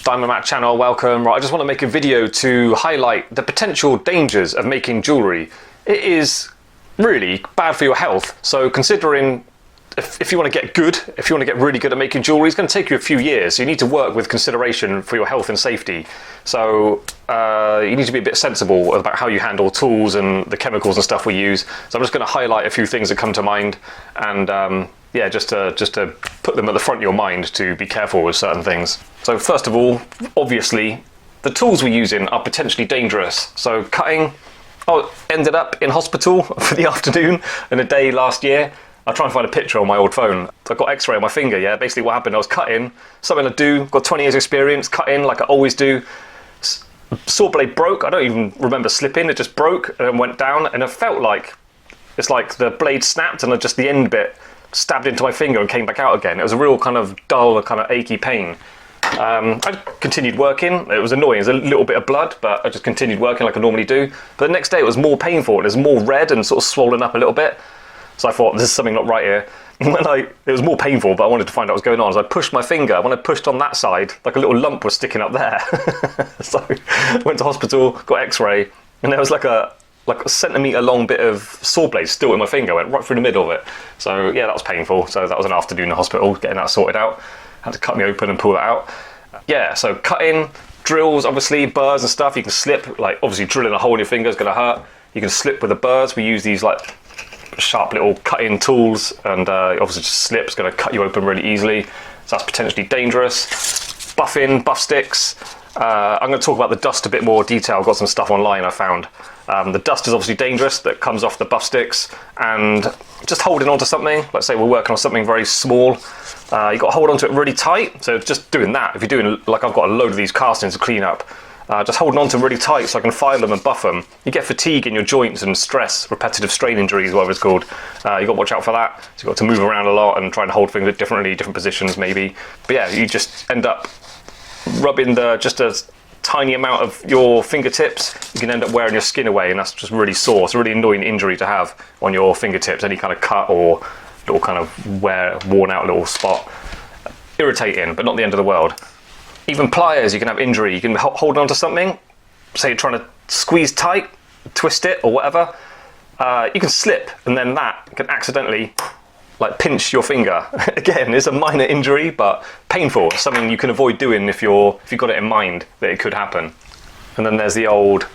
Diamond Matt channel, welcome. Right, I just want to make a video to highlight the potential dangers of making jewellery. It is really bad for your health, so considering if you want to get good, if you want to get really good at making jewellery, it's going to take you a few years. So you need to work with consideration for your health and safety. So you need to be a bit sensible about how you handle tools and the chemicals and stuff we use. So I'm just going to highlight a few things that come to mind, and yeah, just to put them at the front of your mind to be careful with certain things. So first of all, obviously, the tools we're using are potentially dangerous. So cutting, I ended up in hospital for the afternoon in a day last year. I'll try and find a picture on my old phone. I got x-ray on my finger, yeah. Basically what happened, I was cutting, something I do, got 20 years experience, cutting like I always do. Saw blade broke, I don't even remember slipping, it just broke and then went down, and it felt like, it's like the blade snapped and just the end bit stabbed into my finger and came back out again. It was a real kind of dull, kind of achy pain. I continued working. It was annoying, there's a little bit of blood, but I just continued working like I normally do. But the next day it was more painful, it was more red and sort of swollen up a little bit. So I thought, this is something not right here. It was more painful, but I wanted to find out what was going on. So I pushed my finger. When I pushed on that side, like a little lump was sticking up there. So I went to hospital, got x-ray, and there was like a centimetre long bit of saw blade still in my finger, went right through the middle of it. So yeah, that was painful. So that was an afternoon in the hospital, getting that sorted out. Had to cut me open and pull that out. Yeah, so cutting, drills, obviously, burrs and stuff. You can slip, like obviously drilling a hole in your finger is going to hurt. You can slip with the burrs. We use these like sharp little cutting tools, and obviously just slips, going to cut you open really easily. So that's potentially dangerous. Buffing, buff sticks. I'm going to talk about the dust a bit more detail. I've got some stuff online I found. The dust is obviously dangerous that comes off the buff sticks, and just holding onto something, let's say we're working on something very small, you've got to hold onto it really tight. So just doing that, if you're doing, like I've got a load of these castings to clean up, just holding onto them really tight so I can file them and buff them. You get fatigue in your joints and stress, repetitive strain injuries, whatever it's called. You've got to watch out for that. So you've got to move around a lot and try and hold things differently, different positions maybe. But yeah, you just end up rubbing just a tiny amount of your fingertips, you can end up wearing your skin away, and that's just really sore. It's a really annoying injury to have on your fingertips, any kind of cut or little kind of worn out little spot. Irritating, but not the end of the world. Even pliers, you can have injury. You can hold on to something, say you're trying to squeeze tight, twist it or whatever, you can slip, and then that can accidentally like pinch your finger. Again, it's a minor injury, but painful. Something you can avoid doing if you've got it in mind that it could happen. And then there's the old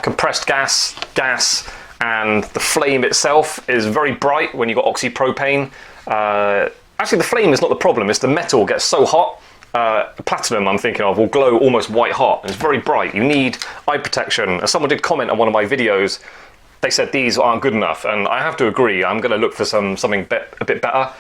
compressed gas, and the flame itself is very bright when you've got oxypropane. Actually, the flame is not the problem, it's the metal gets so hot. Platinum, I'm thinking of, will glow almost white hot. It's very bright. You need eye protection. As someone did comment on one of my videos, they said these aren't good enough, and I have to agree. I'm going to look for something a bit better.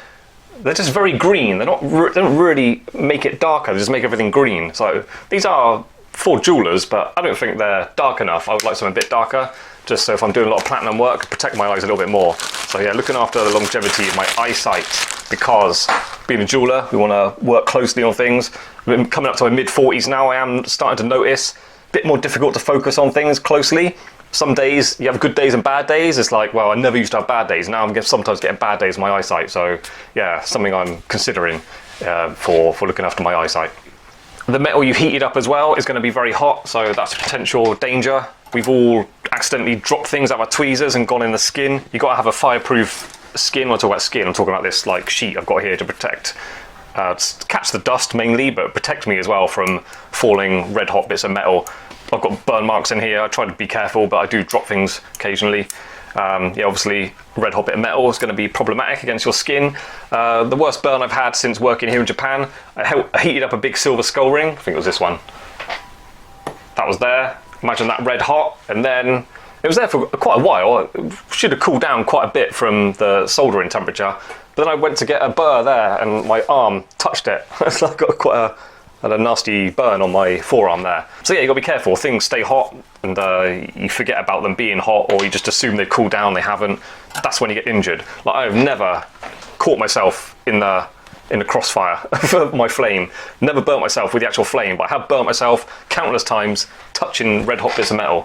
They're just very green. They don't really make it darker. They just make everything green. So these are for jewelers, but I don't think they're dark enough. I would like something a bit darker, just so if I'm doing a lot of platinum work, protect my eyes a little bit more. So yeah, looking after the longevity of my eyesight, because being a jeweler, we want to work closely on things. I'm coming up to my mid-40s now. I am starting to notice a bit more difficult to focus on things closely. Some days you have good days and bad days. It's like, well, I never used to have bad days. Now I'm sometimes getting bad days in my eyesight. So yeah, something I'm considering for looking after my eyesight. The metal you heated up as well is going to be very hot, so that's a potential danger. We've all accidentally dropped things out of our tweezers and gone in the skin. You've got to have a fireproof skin. When I talk about skin, I'm talking about this like sheet I've got here to protect, catch the dust mainly, but protect me as well from falling red hot bits of metal. I've got burn marks in here. I try to be careful, but I do drop things occasionally. Yeah, obviously, red hot bit of metal is going to be problematic against your skin. The worst burn I've had since working here in Japan, I heated up a big silver skull ring. I think it was this one. That was there. Imagine that red hot, and then it was there for quite a while. It should have cooled down quite a bit from the soldering temperature. But then I went to get a burr there, and my arm touched it. So I got quite a nasty burn on my forearm there. So yeah, you got to be careful. Things stay hot, and you forget about them being hot, or you just assume they've cooled down. They haven't. That's when you get injured. Like, I've never caught myself in the crossfire for my flame. Never burnt myself with the actual flame, but I have burnt myself countless times touching red hot bits of metal.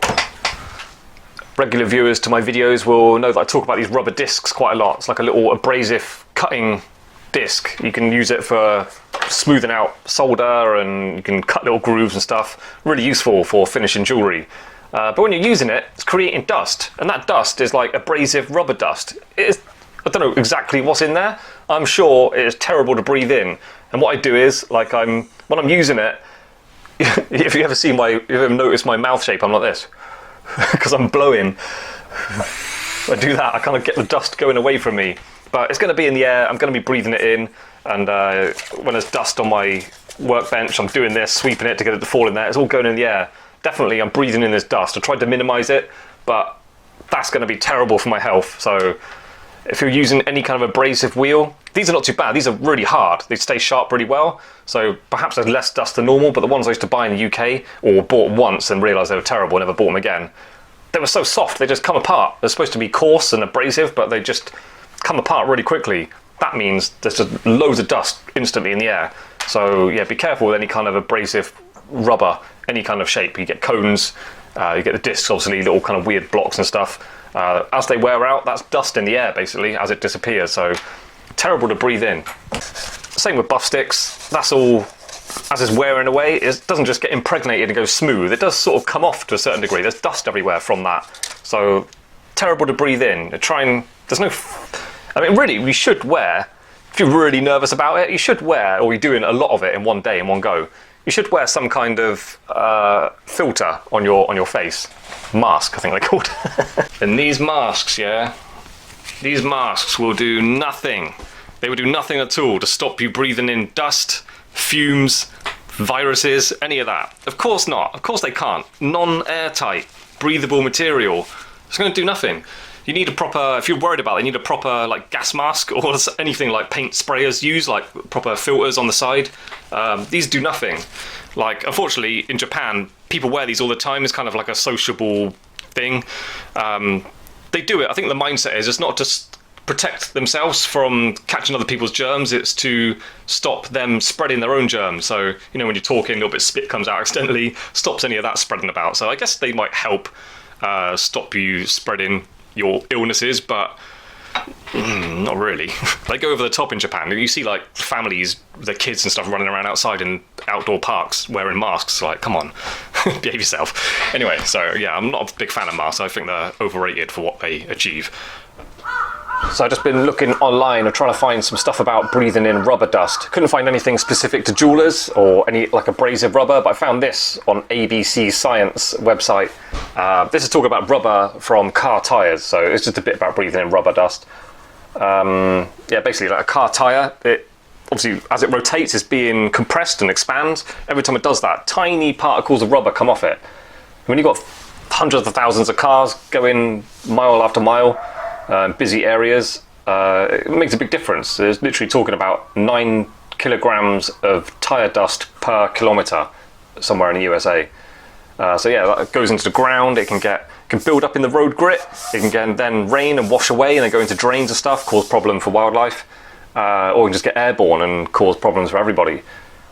Regular viewers to my videos will know that I talk about these rubber discs quite a lot. It's like a little abrasive cutting disc. You can use it for smoothing out solder, and you can cut little grooves and stuff. Really useful for finishing jewellery. But when you're using it, it's creating dust, and that dust is like abrasive rubber dust. I don't know exactly what's in there. I'm sure it is terrible to breathe in. And what I do is, like, when I'm using it, if you ever notice my mouth shape, I'm like this, because I'm blowing. I do that, I kind of get the dust going away from me. But it's going to be in the air, I'm going to be breathing it in, and when there's dust on my workbench, I'm doing this, sweeping it to get it to fall in there, it's all going in the air. Definitely I'm breathing in this dust. I tried to minimise it, but that's going to be terrible for my health. So if you're using any kind of abrasive wheel, these are not too bad, these are really hard, they stay sharp really well, so perhaps there's less dust than normal, but the ones I used to buy in the UK, or bought once and realised they were terrible, never bought them again, they were so soft, they just come apart. They're supposed to be coarse and abrasive, but they just come apart really quickly. That means there's just loads of dust instantly in the air. So yeah, be careful with any kind of abrasive rubber, any kind of shape. You get cones, you get the discs, obviously, little kind of weird blocks and stuff. As they wear out, that's dust in the air basically as it disappears, so terrible to breathe in. Same with buff sticks, that's all, as it's wearing away, it doesn't just get impregnated and go smooth, it does sort of come off to a certain degree. There's dust everywhere from that, so terrible to breathe in. I mean, really, we should wear, if you're really nervous about it, you should wear, or you're doing a lot of it in one day, in one go, you should wear some kind of filter on your face. Mask, I think they're called. And these masks, yeah, these masks will do nothing. They will do nothing at all to stop you breathing in dust, fumes, viruses, any of that. Of course not. Of course they can't. Non-airtight, breathable material. It's going to do nothing. You need a proper, if you're worried about it, you need a proper like gas mask, or anything like paint sprayers use, like proper filters on the side. These do nothing. Like, unfortunately, in Japan, people wear these all the time. It's kind of like a sociable thing. They do it, I think the mindset is, it's not just protect themselves from catching other people's germs, it's to stop them spreading their own germs. So, you know, when you're talking, a little bit of spit comes out accidentally, stops any of that spreading about. So I guess they might help stop you spreading your illnesses, but not really. They go over the top in Japan. You see like families, their kids and stuff running around outside in outdoor parks wearing masks. Like, come on, behave yourself. Anyway, so yeah, I'm not a big fan of masks. I think they're overrated for what they achieve. So I've just been looking online and trying to find some stuff about breathing in rubber dust. Couldn't find anything specific to jewellers or any like abrasive rubber, but I found this on ABC Science website. This is talking about rubber from car tyres, so it's just a bit about breathing in rubber dust. Yeah, basically like a car tyre, it obviously as it rotates it's being compressed and expands. Every time it does that, tiny particles of rubber come off it. When you've got hundreds of thousands of cars going mile after mile, busy areas, it makes a big difference. There's literally talking about 9 kilograms of tyre dust per kilometre somewhere in the USA. So yeah, that goes into the ground, it can build up in the road grit, it can then rain and wash away and then go into drains and stuff, cause problem for wildlife, or it can just get airborne and cause problems for everybody.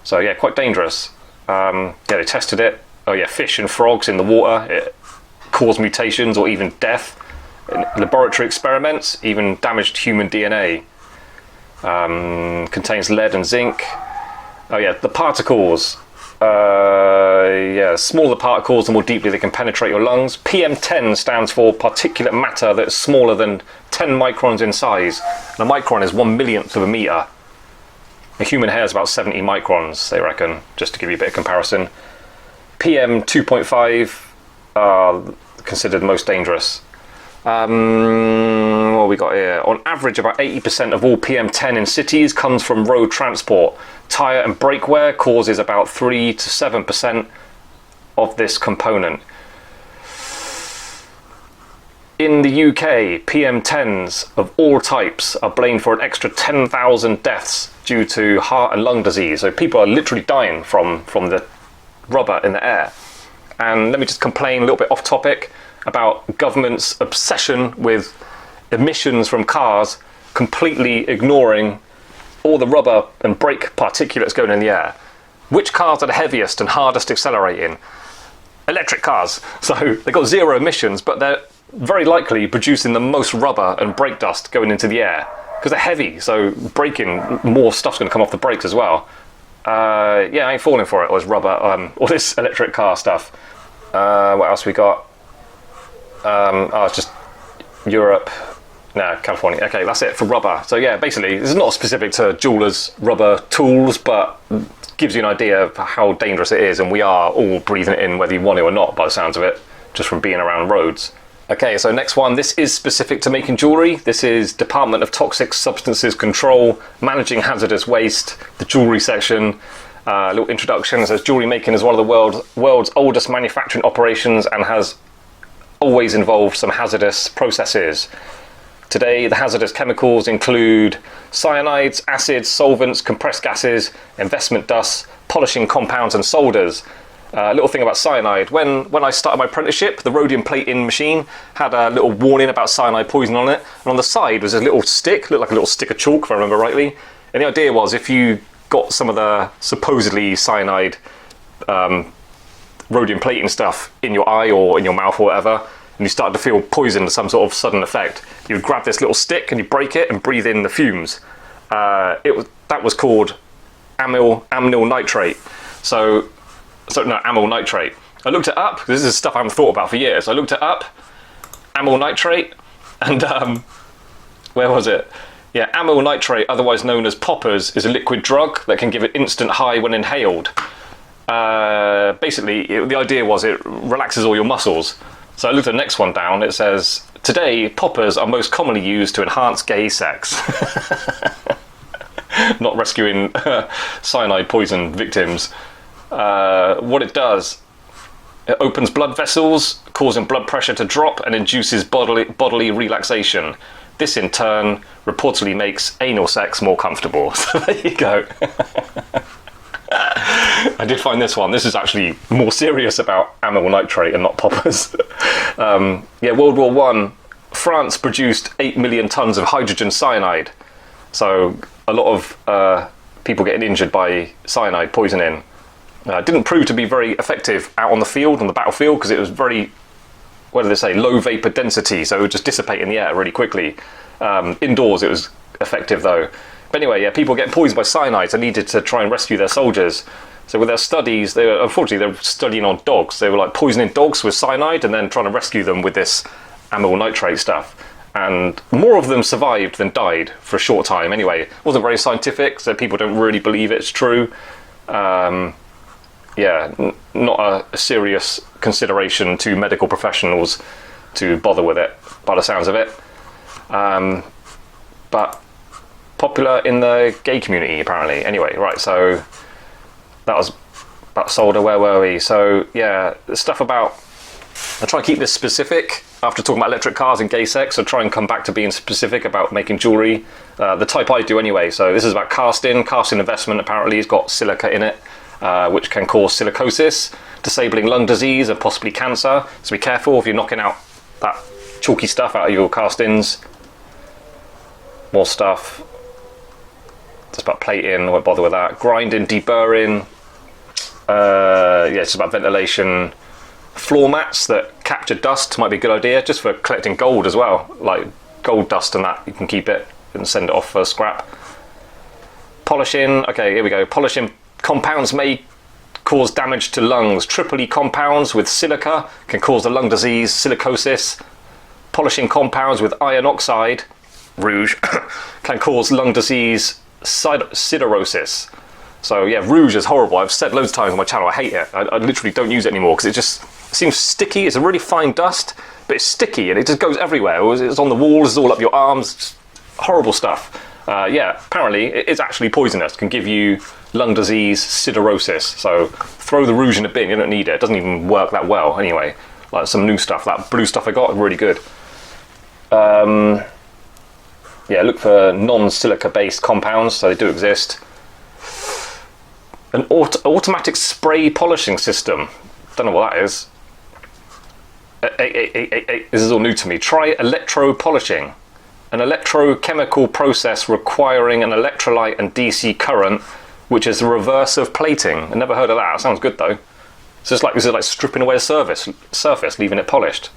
So yeah, quite dangerous. Yeah, they tested it. Oh yeah, fish and frogs in the water, it caused mutations or even death. In laboratory experiments, even damaged human DNA. Contains lead and zinc. Oh yeah, the particles. Yeah, smaller particles, the more deeply they can penetrate your lungs. PM10 stands for particulate matter that's smaller than 10 microns in size. And a micron is 1/1,000,000th of a metre. A human hair is about 70 microns, they reckon, just to give you a bit of comparison. PM 2.5 are considered most dangerous. What we got here? On average, about 80% of all PM10 in cities comes from road transport. Tyre and brake wear causes about 3 to 7% of this component. In the UK, PM10s of all types are blamed for an extra 10,000 deaths due to heart and lung disease. So people are literally dying from the rubber in the air. And let me just complain a little bit off topic about government's obsession with emissions from cars, completely ignoring all the rubber and brake particulates going in the air. Which cars are the heaviest and hardest accelerating? Electric cars. So they've got zero emissions, but they're very likely producing the most rubber and brake dust going into the air. because they're heavy, so braking, more stuff's going to come off the brakes as well. Yeah, I ain't falling for it. All this rubber, all this electric car stuff. What else we got? Oh, it's just Europe. No, California. Okay, that's it for rubber. So yeah, basically, this is not specific to jewelers' rubber tools, but gives you an idea of how dangerous it is, and we are all breathing it in whether you want it or not, by the sounds of it, just from being around roads. Okay, so next one, this is specific to making jewellery. This is Department of Toxic Substances Control, Managing Hazardous Waste, the jewellery section. Little introduction. It says jewellery making is one of the world's oldest manufacturing operations and has always involved some hazardous processes. Today, the hazardous chemicals include cyanides, acids, solvents, compressed gases, investment dusts, polishing compounds and solders. A little thing about cyanide. When I started my apprenticeship, the rhodium plating machine had a little warning about cyanide poison on it, and on the side was a little stick, looked like a little stick of chalk if I remember rightly. And the idea was if you got some of the supposedly cyanide rhodium plating stuff in your eye or in your mouth or whatever, and you started to feel poison to some sort of sudden effect, you would grab this little stick and you break it and breathe in the fumes. That was called amyl nitrate. So no, amyl nitrate. I looked it up. This is stuff I haven't thought about for years. I looked it up, amyl nitrate, and where was it? Yeah, amyl nitrate, otherwise known as poppers, is a liquid drug that can give an instant high when inhaled. Basically, the idea was it relaxes all your muscles. So I looked at the next one down. It says, today, poppers are most commonly used to enhance gay sex. Not rescuing cyanide poison victims. What it does, it opens blood vessels, causing blood pressure to drop and induces bodily relaxation. This in turn reportedly makes anal sex more comfortable. So there you go. I did find this one. This is actually more serious about amyl nitrate and not poppers. Yeah, World War I, France produced 8 million tons of hydrogen cyanide. So a lot of people getting injured by cyanide poisoning. Didn't prove to be very effective out on the field, on the battlefield, because it was very, what do they say, low vapor density, so it would just dissipate in the air really quickly. Indoors it was effective though. But anyway, yeah, people getting poisoned by cyanide, so needed to try and rescue their soldiers. So with their studies, unfortunately they were studying on dogs. They were like poisoning dogs with cyanide and then trying to rescue them with this amyl nitrate stuff. And more of them survived than died for a short time. Anyway, it wasn't very scientific, so people don't really believe it's true. Yeah, not a serious consideration to medical professionals to bother with it, by the sounds of it. But popular in the gay community, apparently. Anyway, right, so that was about solder. Where were we? So, yeah, the stuff about... I'll try and keep this specific after talking about electric cars and gay sex, so try and come back to being specific about making jewellery. The type I do anyway, so this is about casting. Casting investment apparently has got silica in it. Which can cause silicosis, disabling lung disease and possibly cancer. So be careful if you're knocking out that chalky stuff out of your castings. More stuff. Just about plating, I won't bother with that. Grinding, deburring. Yeah, it's about ventilation. Floor mats that capture dust might be a good idea, just for collecting gold as well. Like gold dust and that, you can keep it and send it off for scrap. Polishing, okay, here we go. Polishing compounds may cause damage to lungs. Triple E compounds with silica can cause the lung disease, silicosis. Polishing compounds with iron oxide, rouge, can cause lung disease, siderosis. So yeah, rouge is horrible. I've said loads of times on my channel I hate it. I literally don't use it anymore because it just seems sticky. It's a really fine dust, but it's sticky and it just goes everywhere. It's on the walls, it's all up your arms. It's horrible stuff. Yeah, apparently it is actually poisonous. Can give you lung disease, siderosis. So throw the rouge in a bin. You don't need it. It doesn't even work that well anyway. Like some new stuff. That blue stuff I got, really good. Yeah, look for non-silica based compounds. So they do exist. An automatic spray polishing system. Don't know what that is. This is all new to me. Try electro-polishing. An electrochemical process requiring an electrolyte and DC current, which is the reverse of plating. I never heard of that. Sounds good though. So it's like, this is like stripping away a surface, leaving it polished.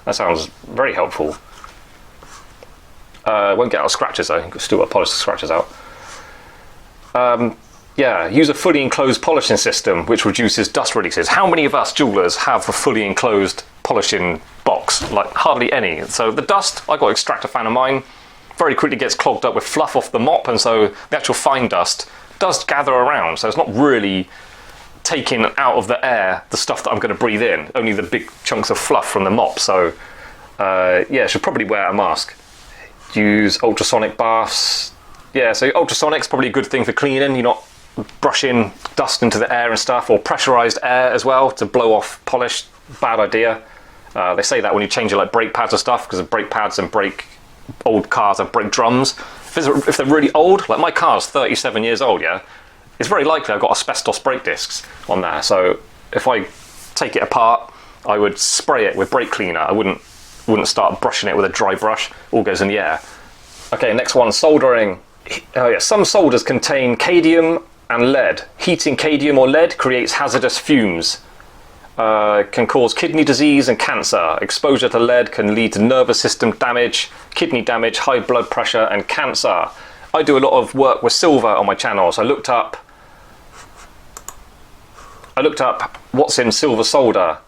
That sounds very helpful. Won't get out scratches though. You can still got to polish the scratches out. Yeah, use a fully enclosed polishing system which reduces dust releases. How many of us jewelers have a fully enclosed polishing box? Like hardly any. So the dust, I got an extractor fan of mine, very quickly gets clogged up with fluff off the mop, and so the actual fine dust does gather around, so it's not really taking out of the air the stuff that I'm going to breathe in, only the big chunks of fluff from the mop. So yeah, should probably wear a mask. Use ultrasonic baths. Yeah, so ultrasonic's probably a good thing for cleaning. You're not brushing dust into the air and stuff, or pressurized air as well to blow off polish. Bad idea. They say that when you change your like brake pads and stuff, because the brake pads and old cars have brake drums. If they're really old, like my car's 37 years old, yeah, it's very likely I've got asbestos brake discs on there. So if I take it apart, I would spray it with brake cleaner. I wouldn't start brushing it with a dry brush. All goes in the air. Okay, next one, soldering. Oh yeah, some solders contain cadmium and lead. Heating cadmium or lead creates hazardous fumes. Can cause kidney disease and cancer. Exposure to lead can lead to nervous system damage, kidney damage, high blood pressure and cancer. I do a lot of work with silver on my channel, so I looked up what's in silver solder.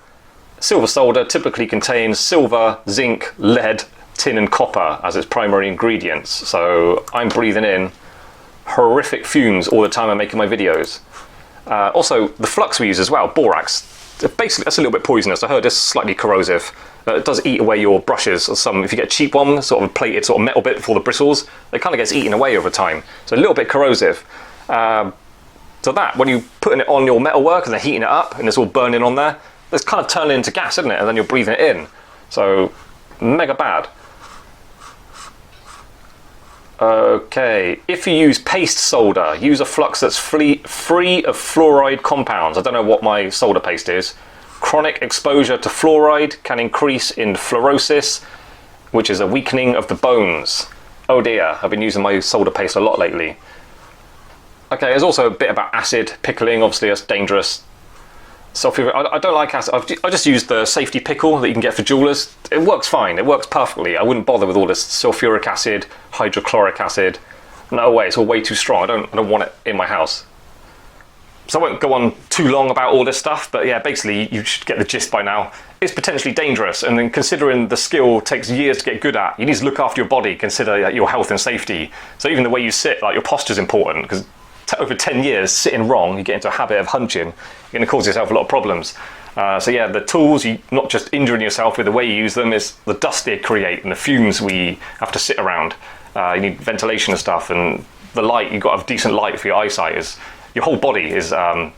Silver solder typically contains silver, zinc, lead, tin and copper as its primary ingredients. So I'm breathing in horrific fumes all the time I'm making my videos. Also, the flux we use as well, borax. Basically, that's a little bit poisonous. I heard it's slightly corrosive. It does eat away your brushes. If you get a cheap one, sort of a plated sort of metal bit before the bristles, it kind of gets eaten away over time. So a little bit corrosive. So that, when you're putting it on your metalwork and they're heating it up and it's all burning on there, it's kind of turning into gas, isn't it? And then you're breathing it in. So, mega bad. Okay, if you use paste solder, use a flux that's free of fluoride compounds. I don't know what my solder paste is. Chronic exposure to fluoride can increase in fluorosis, which is a weakening of the bones. Oh dear, I've been using my solder paste a lot lately. Okay, there's also a bit about acid pickling. Obviously that's dangerous. I don't like acid. I just use the safety pickle that you can get for jewelers. It works fine, it works perfectly. I wouldn't bother with all this sulfuric acid, hydrochloric acid. No way, it's all way too strong. I don't want it in my house. So I won't go on too long about all this stuff, but yeah, basically you should get the gist by now. It's potentially dangerous, and then considering the skill takes years to get good at, you need to look after your body, consider your health and safety. So even the way you sit, like your posture is important, because over 10 years sitting wrong, you get into a habit of hunching, you're going to cause yourself a lot of problems. So yeah, the tools, you not just injuring yourself with the way you use them, is the dust they create and the fumes we have to sit around. You need ventilation and stuff, and the light, you've got to have decent light for your eyesight. Your whole body is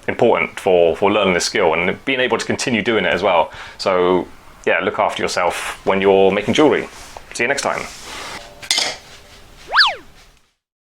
important for learning this skill and being able to continue doing it as well. So yeah, look after yourself when you're making jewellery. See you next time.